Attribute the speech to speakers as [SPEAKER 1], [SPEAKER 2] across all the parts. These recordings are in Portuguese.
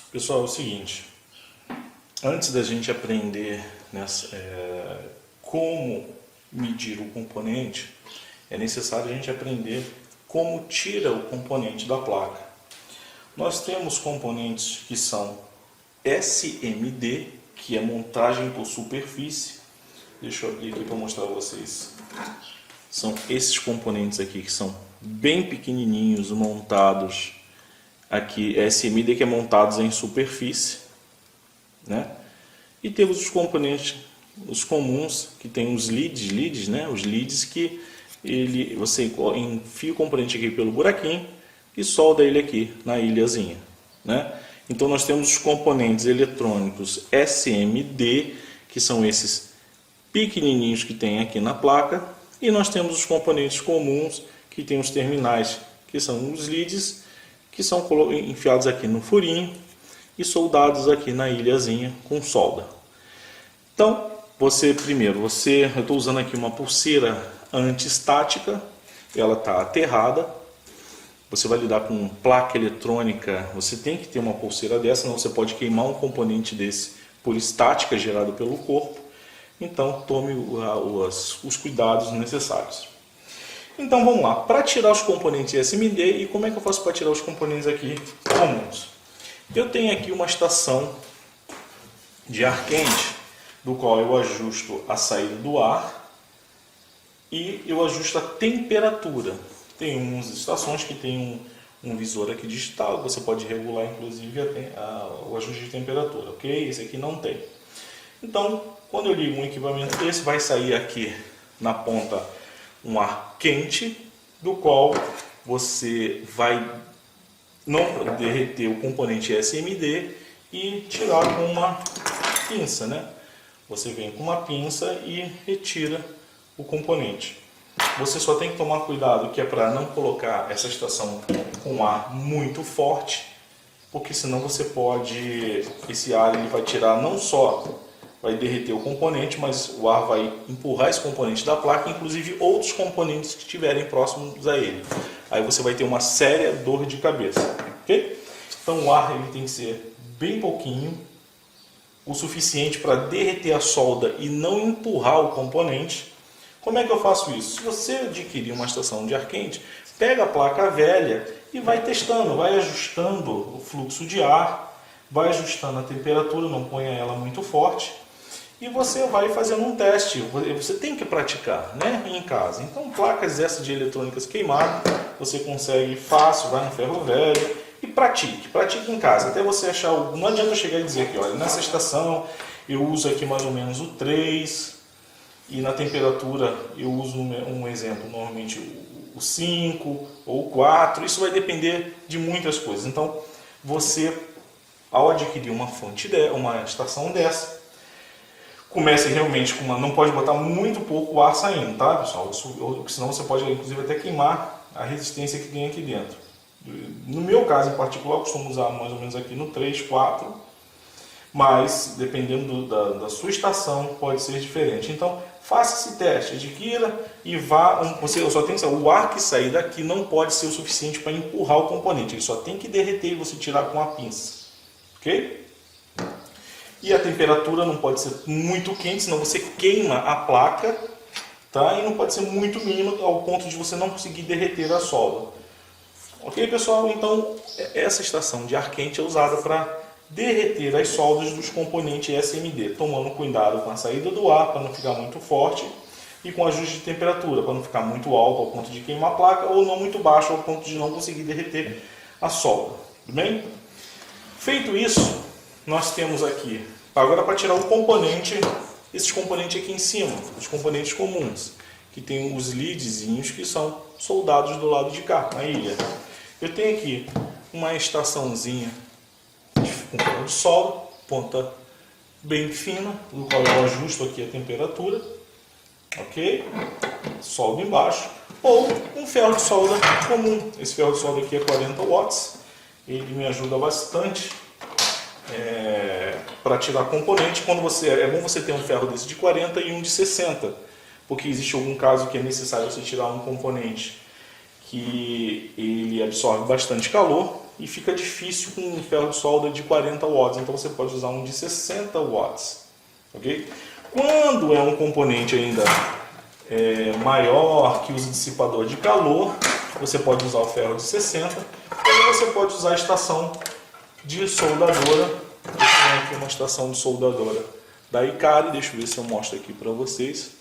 [SPEAKER 1] Pessoal, é o seguinte, antes da gente aprender como medir o componente, é necessário a gente aprender como tira o componente da placa. Nós temos componentes que são SMD, que é montagem por superfície. Deixa eu abrir aqui para mostrar a vocês. São esses componentes aqui que são bem pequenininhos, montados aqui, SMD, que é montados em superfície, né? E temos os componentes, os comuns, que tem os leads, né? Os leads que você enfia o componente aqui pelo buraquinho e solda ele aqui na ilhazinha, né? Então nós temos os componentes eletrônicos SMD, que são esses pequenininhos que tem aqui na placa, e nós temos os componentes comuns, que tem os terminais, que são os leads, que são enfiados aqui no furinho e soldados aqui na ilhazinha com solda. Então, eu estou usando aqui uma pulseira anti-estática, ela está aterrada. Você vai lidar com placa eletrônica, você tem que ter uma pulseira dessa, senão você pode queimar um componente desse por estática gerada pelo corpo. Então, tome os cuidados necessários. Então, vamos lá. Para tirar os componentes SMD, e como é que eu faço para tirar os componentes aqui comuns? Eu tenho aqui uma estação de ar quente, do qual eu ajusto a saída do ar e eu ajusto a temperatura. Tem umas estações que tem um visor aqui digital, você pode regular inclusive o ajuste de temperatura, ok? Esse aqui não tem. Então, quando eu ligo um equipamento desse, vai sair aqui na ponta um ar quente, do qual você vai não derreter o componente SMD e tirar com uma pinça, né? Você vem com uma pinça e retira o componente. Você só tem que tomar cuidado que é para não colocar essa estação com ar muito forte, porque senão esse ar ele vai tirar, não só vai derreter o componente, mas o ar vai empurrar esse componente da placa, inclusive outros componentes que estiverem próximos a ele. Aí você vai ter uma séria dor de cabeça, ok? Então o ar ele tem que ser bem pouquinho, o suficiente para derreter a solda e não empurrar o componente. Como é que eu faço isso? Se você adquirir uma estação de ar quente, pega a placa velha e vai testando, vai ajustando o fluxo de ar, vai ajustando a temperatura, não ponha ela muito forte, e você vai fazendo um teste. Você tem que praticar, né, em casa. Então, placas essas de eletrônicas queimadas, você consegue fácil, vai no ferro velho e pratique em casa, até você achar. Não adianta eu chegar e dizer aqui, olha, nessa estação eu uso aqui mais ou menos o 3, e na temperatura eu uso um exemplo, normalmente o 5 ou o 4, isso vai depender de muitas coisas. Então, você, ao adquirir uma estação dessa, comece realmente com não pode botar muito pouco ar saindo, tá, pessoal? Senão você pode, inclusive, até queimar a resistência que tem aqui dentro. No meu caso, em particular, eu costumo usar mais ou menos aqui no 3, 4, mas, dependendo da sua estação, pode ser diferente. Então, faça esse teste, adquira e vá. Só tem o ar que sair daqui não pode ser o suficiente para empurrar o componente, ele só tem que derreter e você tirar com a pinça, ok? E a temperatura não pode ser muito quente, senão você queima a placa, tá? E não pode ser muito mínima ao ponto de você não conseguir derreter a solda. Ok, pessoal? Então, essa estação de ar quente é usada para derreter as soldas dos componentes SMD, tomando cuidado com a saída do ar para não ficar muito forte e com o ajuste de temperatura para não ficar muito alto ao ponto de queimar a placa ou não muito baixo ao ponto de não conseguir derreter a solda. Tudo bem? Feito isso, nós temos aqui, agora para tirar o componente, esses componentes aqui em cima, os componentes comuns, que tem os leadzinhos que são soldados do lado de cá, na ilha. Eu tenho aqui uma estaçãozinha com ferro de solda, ponta bem fina, no qual eu ajusto aqui a temperatura, ok? Soldo embaixo, ou um ferro de solda comum. Esse ferro de solda aqui é 40 watts, ele me ajuda bastante para tirar componente. É bom você ter um ferro desse de 40 e um de 60, porque existe algum caso que é necessário você tirar um componente que ele absorve bastante calor, e fica difícil com um ferro de solda de 40 watts, então você pode usar um de 60 watts, ok? Quando é um componente ainda maior, que usa dissipador de calor, você pode usar o ferro de 60, ou você pode usar a estação de soldadora. Eu tenho aqui uma estação de soldadora da Ikari, deixa eu ver se eu mostro aqui para vocês.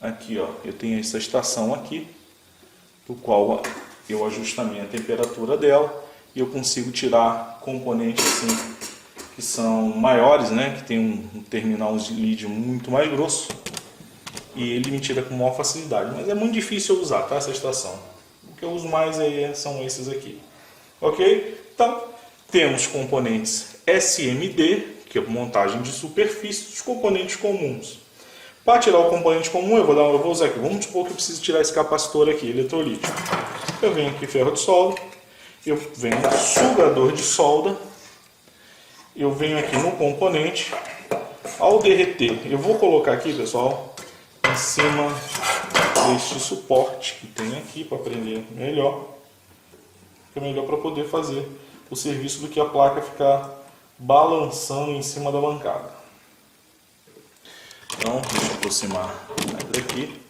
[SPEAKER 1] Aqui, ó, eu tenho essa estação aqui, do qual eu ajusto a minha temperatura dela e eu consigo tirar componentes assim que são maiores, né, que tem um terminal de lead muito mais grosso, e ele me tira com maior facilidade, mas é muito difícil eu usar, tá, essa estação. O que eu uso mais aí são esses aqui, ok? Então temos componentes SMD, que é montagem de superfície, dos componentes comuns. Para tirar o componente comum, eu vou usar aqui, vamos supor que eu preciso tirar esse capacitor aqui, eletrolítico. Eu venho aqui ferro de solda, eu venho sugador de solda, eu venho aqui no componente, ao derreter, eu vou colocar aqui, pessoal, em cima deste suporte que tem aqui para prender melhor, que é melhor para poder fazer o serviço do que a placa ficar balançando em cima da bancada. Então, deixa eu aproximar mais daqui,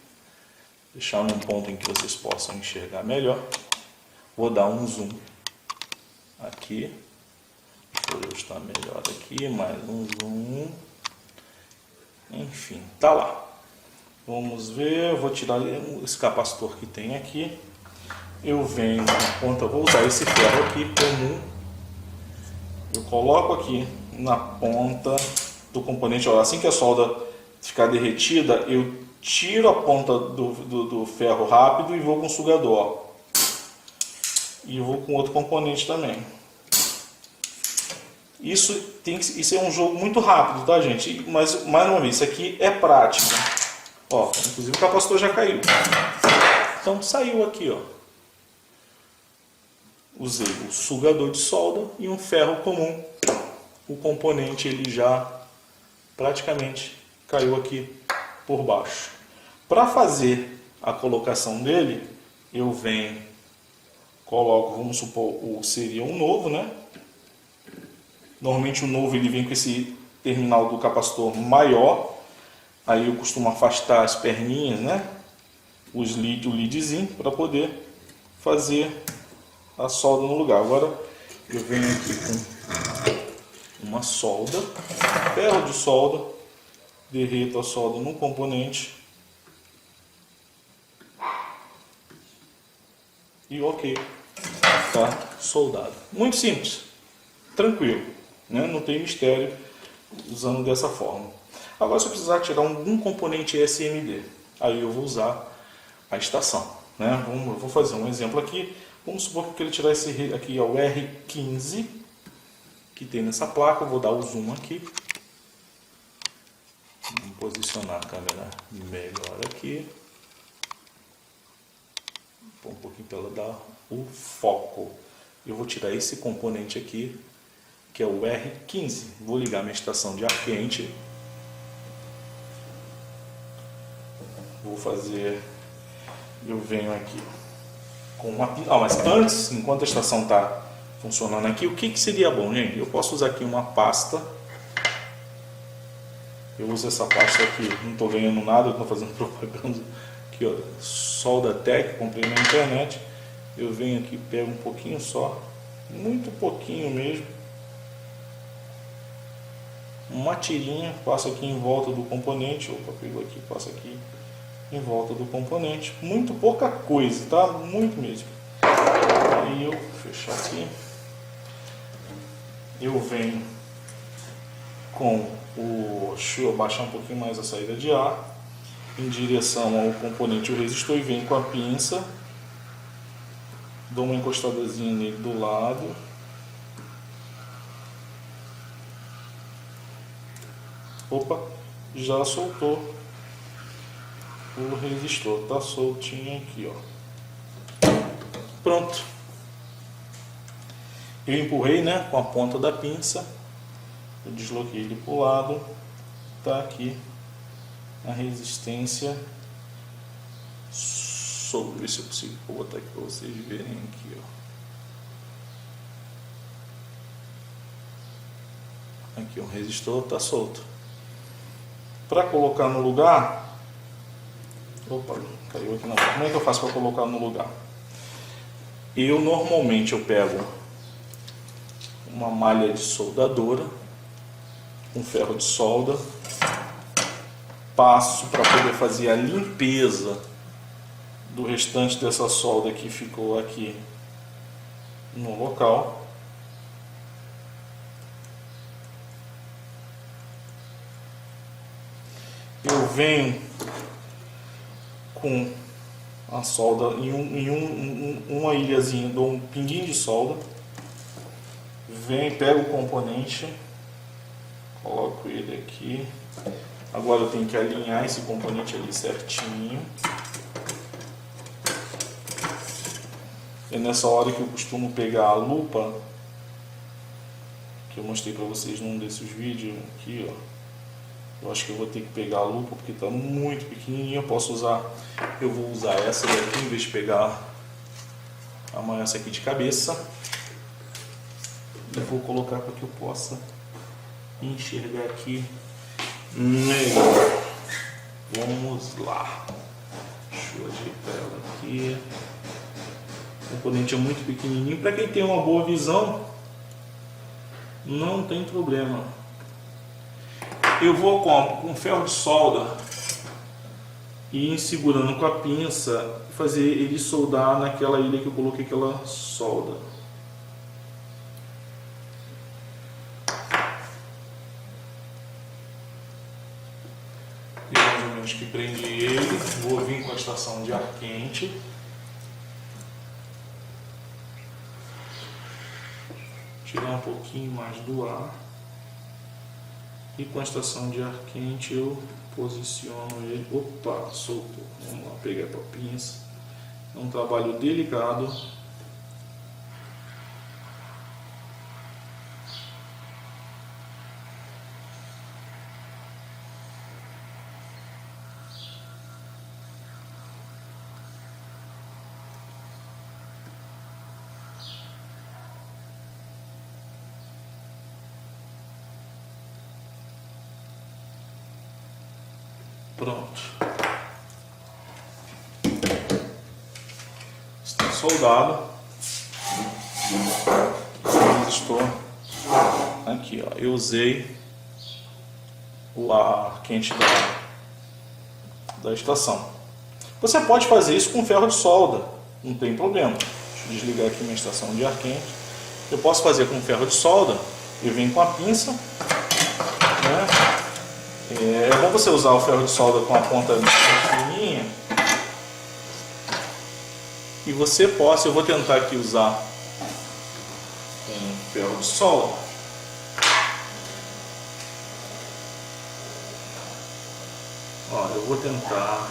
[SPEAKER 1] deixar num ponto em que vocês possam enxergar melhor. Vou dar um zoom aqui. Deixa eu ajustar melhor aqui, mais um zoom. Enfim, tá lá. Vamos ver, eu vou tirar esse capacitor que tem aqui. Eu venho na ponta, vou usar esse ferro aqui comum. Eu coloco aqui na ponta do componente, ó, assim que a solda ficar derretida, eu tiro a ponta do ferro rápido e vou com o sugador, ó. E eu vou com outro componente também. Isso é um jogo muito rápido, tá, gente? Mas, mais uma vez, isso aqui é prática. Ó, inclusive o capacitor já caiu. Então saiu aqui, ó. Usei o sugador de solda e um ferro comum. O componente ele já praticamente caiu aqui por baixo. Para fazer a colocação dele, eu venho, coloco, vamos supor, seria um novo, né? Normalmente o novo ele vem com esse terminal do capacitor maior. Aí eu costumo afastar as perninhas, né? O leadzinho, para poder fazer a solda no lugar. Agora eu venho aqui com uma solda, ferro de solda, derreto a solda no componente e ok, tá soldado. Muito simples, tranquilo, né? Não tem mistério usando dessa forma. Agora, se eu precisar tirar algum componente SMD, aí eu vou usar a estação, né? Eu vou fazer um exemplo aqui. Vamos supor que eu quero tirar esse aqui, é o R15 que tem nessa placa. Eu vou dar o zoom aqui. Vamos posicionar a câmera melhor aqui. Um pouquinho para ela dar o foco. Eu vou tirar esse componente aqui, que é o R15. Vou ligar minha estação de ar quente. Vou fazer... Eu venho aqui com uma... mas antes, enquanto a estação está funcionando aqui, o que seria bom, gente? Eu posso usar aqui uma pasta. Eu uso essa pasta aqui, não estou ganhando nada, estou fazendo propaganda aqui, ó, Soldatec, comprei na internet. Eu venho aqui, pego um pouquinho só, muito pouquinho mesmo, uma tirinha, passo aqui em volta do componente. Opa, pegou aqui, passo aqui em volta do componente, muito pouca coisa, tá? Muito mesmo. Aí eu fechar aqui, eu venho com deixa eu abaixar um pouquinho mais a saída de ar, em direção ao componente o resistor, e venho com a pinça, dou uma encostadazinha nele do lado, opa, já soltou o resistor, tá soltinho aqui, ó. Pronto. Eu empurrei, né, com a ponta da pinça, eu desloquei ele para o lado, tá aqui a resistência. Ver se eu consigo botar aqui para vocês verem aqui, ó. Aqui o resistor está solto. Para colocar no lugar... Opa, caiu aqui na... Como é que eu faço para colocar no lugar? Normalmente eu pego uma malha de soldadora, um ferro de solda, passo para poder fazer a limpeza do restante dessa solda que ficou aqui no local. Eu venho com a solda em uma ilhazinha, dou um pinguinho de solda, pego o componente, coloco ele aqui. Agora eu tenho que alinhar esse componente ali certinho. É nessa hora que eu costumo pegar a lupa, que eu mostrei para vocês num desses vídeos aqui, ó. Eu acho que eu vou ter que pegar a lupa porque está muito pequenininha. Eu vou usar essa daqui em vez de pegar essa aqui de cabeça. E vou colocar para que eu possa enxergar aqui melhor. Vamos lá. Deixa eu ajeitar ela aqui. O componente é muito pequenininho. Para quem tem uma boa visão, não tem problema. Eu vou com ferro de solda e segurando com a pinça fazer ele soldar naquela ilha que eu coloquei aquela solda. E mais ou menos que prende ele, vou vir com a estação de ar quente. Tirar um pouquinho mais do ar. E com a estação de ar quente eu posiciono ele. Opa, soltou. Vamos lá, pegar a pinça. É um trabalho delicado. Pronto. Está soldado. Estou aqui, ó. Eu usei o ar quente da estação. Você pode fazer isso com ferro de solda, não tem problema. Deixa eu desligar aqui minha estação de ar quente. Eu posso fazer com ferro de solda. Eu venho com a pinça, né? É bom você usar o ferro de solda com a ponta pequenininha. E você possa, eu vou tentar aqui usar com ferro de solda. Ó, eu vou tentar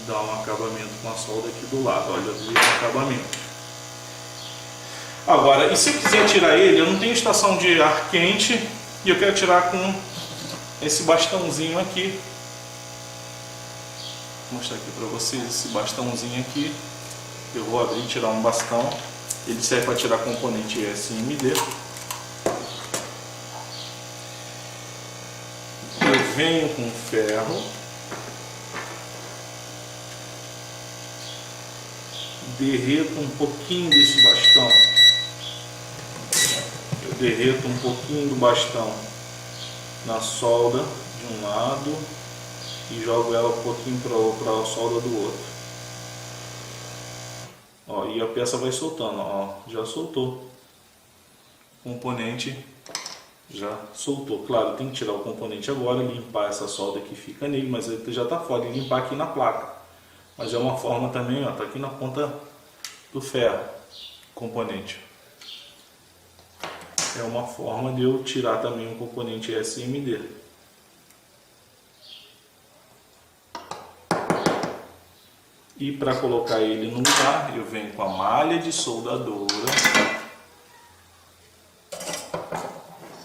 [SPEAKER 1] dar um acabamento com a solda aqui do lado. Olha, eu dei um acabamento. Agora, e se eu quiser tirar ele, eu não tenho estação de ar quente e eu quero tirar com esse bastãozinho aqui. Vou mostrar aqui para vocês esse bastãozinho aqui. Eu vou abrir e tirar um bastão. Ele serve para tirar componente SMD. Eu venho com ferro. Derreto um pouquinho desse bastão. Derreto um pouquinho do bastão na solda de um lado e jogo ela um pouquinho para a solda do outro. Ó, e a peça vai soltando, ó, já soltou. O componente já soltou. Claro, tem que tirar o componente agora, limpar essa solda que fica nele, mas ele já está fora, e limpar aqui na placa. Mas é uma forma também, ó, tá aqui na ponta do ferro, componente. É uma forma de eu tirar também um componente SMD. E para colocar ele no lugar, eu venho com a malha de soldadora,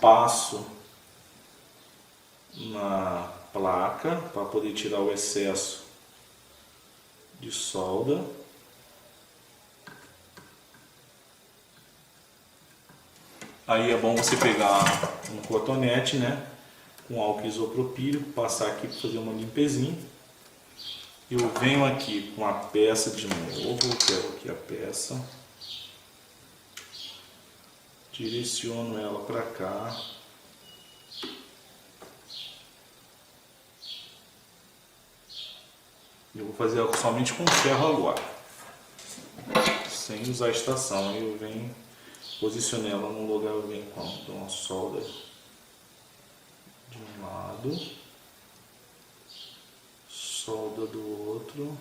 [SPEAKER 1] passo na placa para poder tirar o excesso de solda. Aí é bom você pegar um cotonete, né, com álcool isopropílico, passar aqui para fazer uma limpezinha. Eu venho aqui com a peça de novo, pego aqui a peça, direciono ela para cá. Eu vou fazer ela somente com ferro agora, sem usar a estação. Aí eu venho, posiciono ela no lugar, eu venho com uma solda de um lado, solda do outro.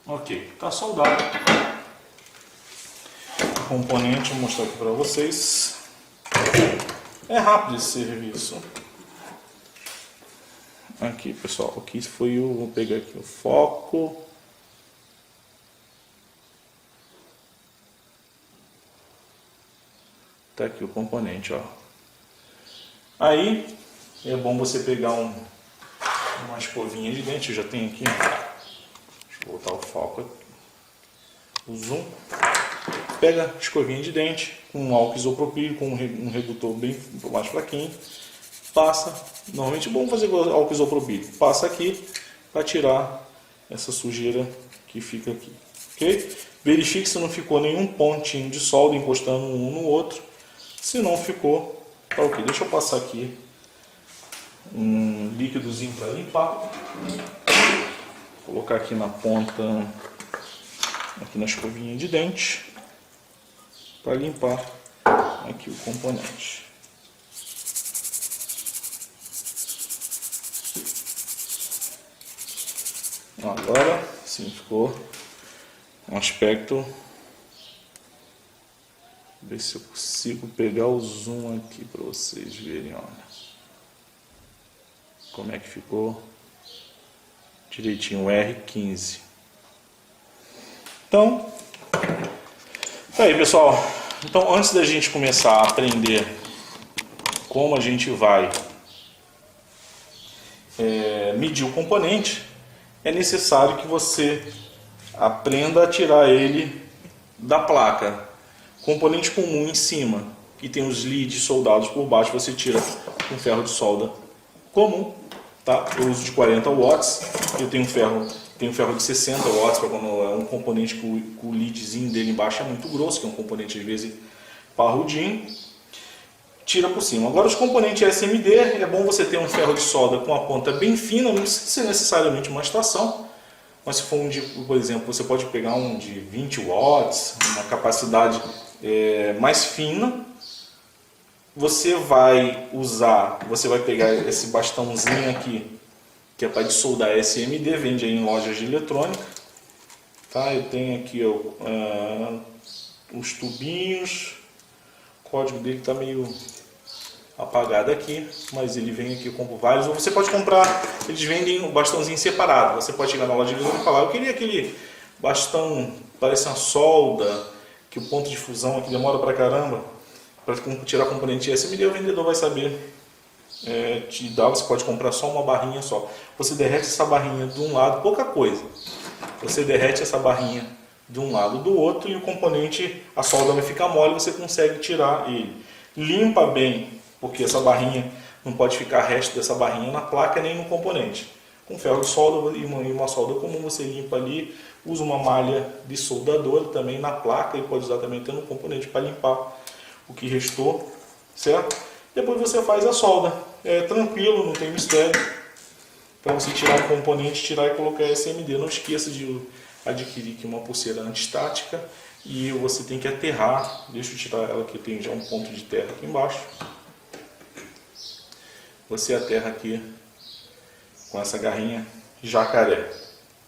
[SPEAKER 1] Ok, está soldado. O componente, vou mostrar aqui para vocês. É rápido esse serviço. Aqui, pessoal, aqui foi o... Vou pegar aqui o foco. Tá aqui o componente, ó. Aí, é bom você pegar uma escovinha de dente. Eu já tenho aqui, ó. Deixa eu botar o foco aqui. O zoom. Pega a escovinha de dente com um álcool isopropílico, com um redutor bem mais fraquinho. Passa. Normalmente é bom fazer com álcool isopropílico. Passa aqui para tirar essa sujeira que fica aqui. Ok? Verifique se não ficou nenhum pontinho de solda encostando um no outro. Se não ficou, tá ok. Deixa eu passar aqui um líquidozinho para limpar. Colocar aqui na ponta, aqui na escovinha de dente, para limpar aqui o componente. Agora sim, ficou um aspecto. Ver se eu consigo pegar o zoom aqui para vocês verem, olha como é que ficou direitinho, o R15. Então, tá aí, pessoal. Então, antes da gente começar a aprender como a gente vai medir o componente, é necessário que você aprenda a tirar ele da placa. Componente comum em cima, que tem os leads soldados por baixo, você tira com ferro de solda comum. Tá? Eu uso de 40 watts, eu tenho ferro de 60 watts para quando é um componente que o leadzinho dele embaixo é muito grosso, que é um componente às vezes parrudinho, tira por cima. Agora os componentes SMD, é bom você ter um ferro de solda com a ponta bem fina, não precisa ser necessariamente uma estação, mas se for um de, por exemplo, você pode pegar um de 20 watts, uma capacidade mais fina. Você vai pegar esse bastãozinho aqui, que é para soldar SMD, vende aí em lojas de eletrônica. Tá? Eu tenho aqui os tubinhos, o código dele está meio apagado aqui, mas ele vem aqui com vários. Ou você pode comprar, eles vendem um bastãozinho separado. Você pode chegar na loja de eletrônica e falar: eu queria aquele bastão, parece uma solda, que o ponto de fusão aqui demora pra caramba. Para tirar componente SMD, o vendedor vai saber te dar. Você pode comprar só uma barrinha só. Você derrete essa barrinha de um lado, pouca coisa. Você derrete essa barrinha de um lado do outro e o componente, a solda vai ficar mole, você consegue tirar ele. Limpa bem, porque essa barrinha não pode ficar resto dessa barrinha na placa nem no componente. Com ferro de solda e uma solda comum você limpa ali. Usa uma malha de soldador também na placa e pode usar também tendo um componente para limpar o que restou, certo? Depois você faz a solda. É tranquilo, não tem mistério. Para você tirar o componente, tirar e colocar SMD. Não esqueça de adquirir aqui uma pulseira antistática e você tem que aterrar. Deixa eu tirar ela que tem já um ponto de terra aqui embaixo. Você aterra aqui com essa garrinha jacaré,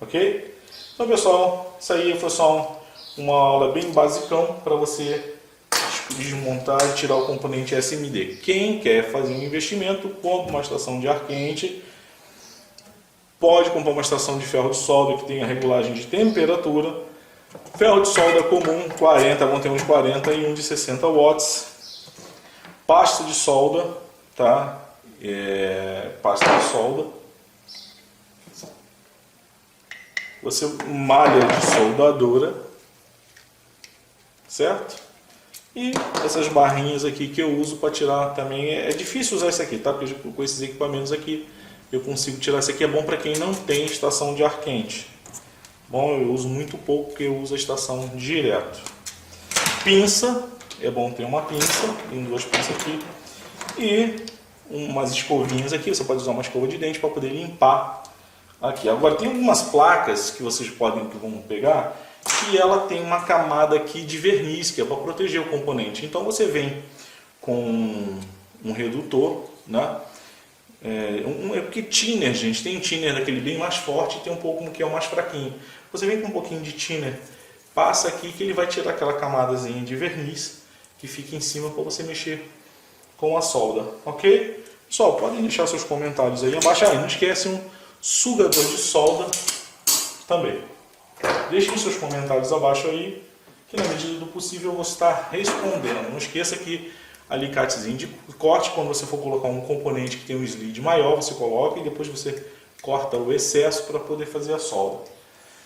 [SPEAKER 1] ok? Então, pessoal, isso aí foi só uma aula bem basicão para você desmontar e tirar o componente SMD. Quem quer fazer um investimento, compra uma estação de ar quente, pode comprar uma estação de ferro de solda que tem a regulagem de temperatura, ferro de solda comum, 40, vão ter uns 40 e um de 60 watts. Pasta de solda, tá? Pasta de solda. Você malha de soldadora, certo? E essas barrinhas aqui que eu uso para tirar também. É difícil usar isso aqui, tá? Porque com esses equipamentos aqui eu consigo tirar. Isso aqui é bom para quem não tem estação de ar quente. Bom, eu uso muito pouco porque eu uso a estação direto. Pinça, é bom ter uma pinça, tem duas pinças aqui. E umas escovinhas aqui, você pode usar uma escova de dente para poder limpar aqui. Agora tem algumas placas que vocês vão pegar, que ela tem uma camada aqui de verniz, que é para proteger o componente. Então você vem com um redutor, né? Porque thinner, gente, tem thinner daquele bem mais forte e tem um pouco que é o mais fraquinho. Você vem com um pouquinho de thinner, passa aqui que ele vai tirar aquela camadazinha de verniz que fica em cima para você mexer com a solda, ok? Pessoal, podem deixar seus comentários aí abaixo. Não esquece um sugador de solda também. Deixem seus comentários abaixo aí, que na medida do possível eu vou estar respondendo. Não esqueça que alicatezinho de corte, quando você for colocar um componente que tem um sleeve maior, você coloca e depois você corta o excesso para poder fazer a solda.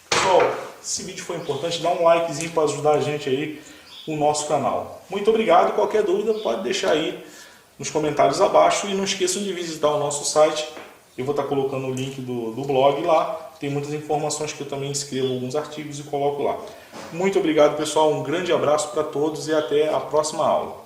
[SPEAKER 1] Pessoal, esse vídeo foi importante, dá um likezinho para ajudar a gente aí, o nosso canal. Muito obrigado, qualquer dúvida pode deixar aí nos comentários abaixo e não esqueçam de visitar o nosso site. Eu vou estar colocando o link do blog lá. Tem muitas informações que eu também escrevo alguns artigos e coloco lá. Muito obrigado, pessoal. Um grande abraço para todos e até a próxima aula.